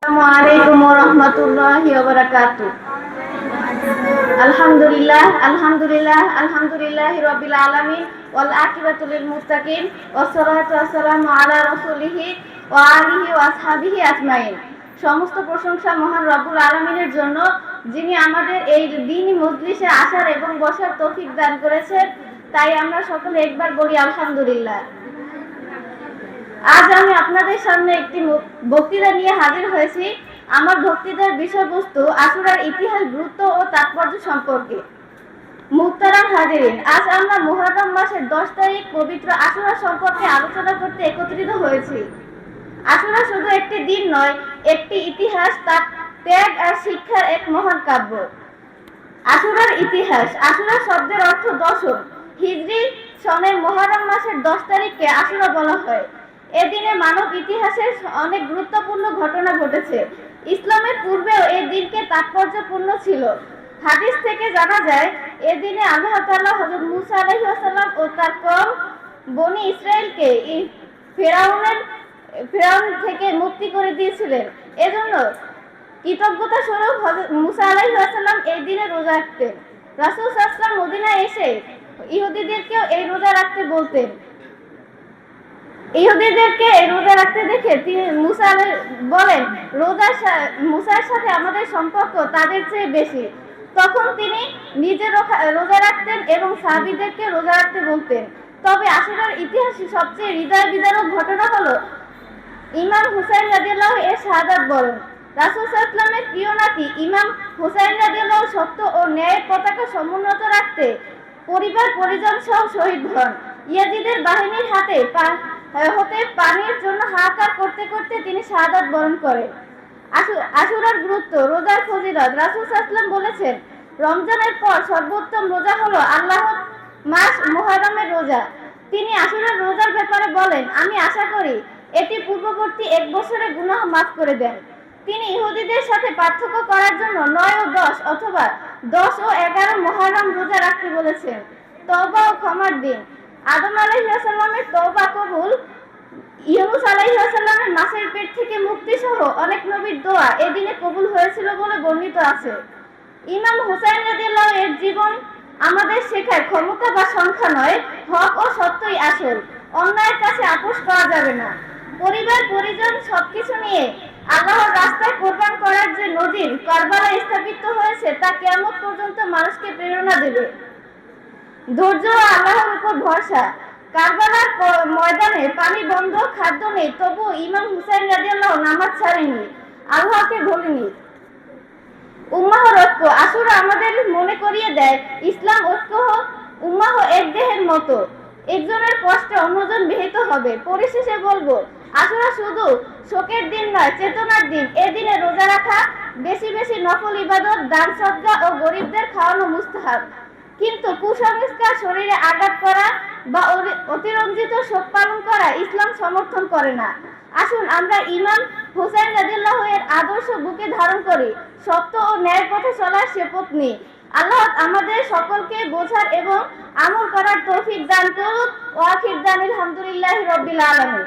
আসসালামু আলাইকুম ওয়া রাহমাতুল্লাহি ওয়া বারাকাতুহু। আলহামদুলিল্লাহি রাব্বিল আলামিন ওয়াল আকিবাতু লিল মুত্তাকিন ওয়াসসালাতু ওয়াসসালামু আলা রাসূলিহি ওয়া আলিহি ওয়া আসহাবিহি আজমাইন। সমস্ত প্রশংসা মহান রব্বুল আলামিনের জন্য, যিনি আমাদের এই দ্বীনি মজলিসে আসার এবং বসার তৌফিক দান করেছেন। তাই আমরা সকলে একবার বলি আলহামদুলিল্লাহ। আজ আমি আপনাদের সামনে একটি বক্তৃতা নিয়ে হাজির হয়েছি। আমার বক্তৃতার বিষয়বস্তু আশুরার ইতিহাস, গুরুত্ব ও তাৎপর্য সম্পর্কে। মুহতারাম হাজিরিন, আজ আমরা মুহররম মাসের 10 তারিখ পবিত্র আশুরা সম্পর্কে আলোচনা করতে একত্রিত হয়েছি। আশুরা শুধু একটি দিন নয়, একটি ইতিহাস, তার ত্যাগ আর শিক্ষার এক মহান কাব্য। আশুরার ইতিহাস। আশুরা শব্দের অর্থ দশম। হিজরি সনের মুহররম মাসের 10 তারিখকে আশুরা বলা হয়। এদিনে মানব ইতিহাসের অনেক গুরুত্বপূর্ণ ঘটনা ঘটেছে। ইসলামের পূর্বেও এই দিনকে তাৎপর্যপূর্ণ ছিল। হাদিস থেকে জানা যায়, এদিনে আল্লাহ তাআলা হযরত মুসা আলাইহিস সালাম ও তার কওম বনি ইসরাইলকে ফিরআউন থেকে মুক্তি করে দিয়েছিলেন। এজন্য কৃতজ্ঞতা স্বরূপ হযরত মুসা আলাইহিস সালাম এই দিনে রোজা রাখতেন। রাসূল সাল্লাল্লাহু আলাইহি ওয়াসাল্লাম মদিনায় এসে ইহুদিদেরকেও এই রোজা রাখতে বলতেন। ইহুদিদেরকে এই রোজা রাখতে দেখে তিনি বলেন, মুসার সাথে আমাদের সম্পর্ক তাদের চেয়ে বেশি। তখন তিনি নিজে রোজা রাখতেন এবং সাহাবীদেরকে রোজা রাখতে বলতেন। তবে আশুরার ইতিহাসে সবচেয়ে হৃদয় বিদারক ঘটনা হলো ইমাম হুসাইন রাদিয়াল্লাহু এর শাহাদাত বরণ। রাসূল সাল্লাল্লাহু আলাইহি ওয়াসাল্লামের প্রিয় নাতি ইমাম হুসাইন রাদিয়াল্লাহু সত্য ও ন্যায়ের পতাকা সমুন্নত রাখতে পরিবার পরিজন সহ শহীদ হন। ইয়াজিদের বাহিনীর হতে পানির জন্য হাহাকার করতে করতে তিনি শাহাদাত বরণ করেন। আশুরার গুরুত্ব, রোজার ফজিলত। রাসূল সাল্লাল্লাহু আলাইহি ওয়াসাল্লাম বলেছেন, রমজানের পর সর্বোত্তম রোজা হলো আল্লাহর মাস মুহররমের রোজা। তিনি আশুরার রোজার ব্যাপারে বলেন, আমি আশা করি এটি পূর্ববর্তী 1 বছরের গুনাহ মাফ করে দেন। তিনি ইহুদিদের সাথে পার্থক্য করার জন্য 9 ও 10 অথবা 10 ও 11 মুহররম রোজা রাখতে বলেছেন। তওবা ও ক্ষমার দিন। আদম আলাইহিস সালামের তওবা কবুল, ইউনূস আলাইহিস সালামের মাছের পেট থেকে মুক্তি সহ অনেক নবীর দোয়া এদিনে কবুল হয়েছিল বলে বর্ণিত আছে। ইমাম হুসাইন রাদিয়াল্লাহু এর জীবন আমাদের শেখায়, ক্ষমতা বা সংখ্যা নয়, হক ও সত্যই আসল। অন্যায়ের কাছে আপোষ করা যাবে না। পরিবার পরিজন সবকিছু নিয়ে আল্লাহর রাস্তায় কোরবান করার যে নজির কারবালায় স্থাপিত হয়েছে, তা কিয়ামত পর্যন্ত মানুষকে প্রেরণা দেবে। ধৈর্য ও আল্লাহর উপর ভরসা। কারবালার ময়দানে পানি বন্ধ, খাদ্য নেই, তবু ইমাম হুসাইন রাদিয়াল্লাহু নামাজ ছাড়েনি, আল্লাহকে ভোলেনি। উম্মাহর ঐক্য। আশুরা আমাদের মনে করিয়ে দেয়, ইসলাম ঐক্য, উম্মাহ এক দেহের মতো। একজনের কষ্টে অন্যজন বিহিত হবে। পরিশেষে বলবো, আশুরা শুধু শোকের দিন নয়, চেতনার দিন। এদিনে রোজা রাখা, বেশি বেশি নফল ইবাদত, দান সদকা ও গরিবদের খাওয়ানো মুস্তাহাব। কিন্তু কুসংস্কার, শরীরে আঘাত করা বা অতিরঞ্জিত শোক পালন করা ইসলাম সমর্থন করে না। আসুন আমরা ইমাম হুসাইন রাদিয়াল্লাহু এর আদর্শ বুকে ধারণ করি, সত্য ও ন্যায়ের পথে চলার শপথ নিই। আল্লাহ আমাদের সকলকে বোঝার এবং আমল করার তৌফিক দান করুন। ওয়া আখির দাওয়ানা আলহামদুলিল্লাহি রাব্বিল আলামিন।